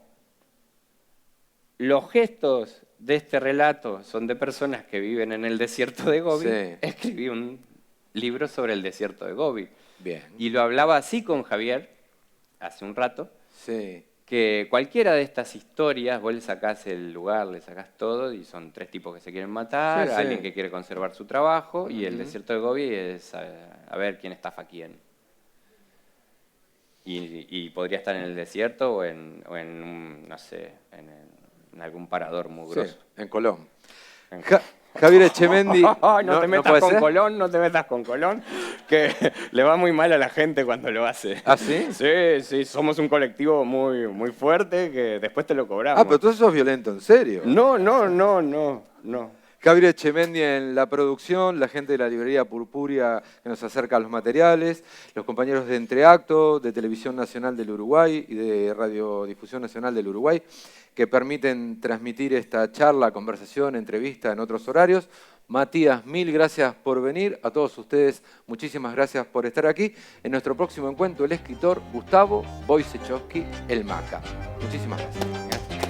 los gestos de este relato son de personas que viven en el desierto de Gobi, escribí un libro sobre el desierto de Gobi. Bien. Y lo hablaba así con Javier, hace un rato, Sí. que cualquiera de estas historias, vos le sacás el lugar, le sacás todo, y son 3 tipos que se quieren matar, Sí, sí. alguien que quiere conservar su trabajo, y el desierto de Gobi es a ver quién estafa a quién. Y podría estar en el desierto o en no sé, en algún parador mugroso. Sí, en Colón. Javier Echemendy. No te metas puede con ser? Colón, no te metas con Colón, que le va muy mal a la gente cuando lo hace. ¿Ah, sí? Sí, somos un colectivo muy, muy fuerte que después te lo cobramos. Ah, pero tú sos violento, ¿en serio? No. Javier Echemendy en la producción, la gente de la librería Purpuria que nos acerca a los materiales, los compañeros de Entreacto, de Televisión Nacional del Uruguay y de Radiodifusión Nacional del Uruguay, que permiten transmitir esta charla, conversación, entrevista en otros horarios. Matías, mil gracias por venir. A todos ustedes, muchísimas gracias por estar aquí. En nuestro próximo encuentro, el escritor Gustavo Wojciechowski, el Maca. Muchísimas gracias.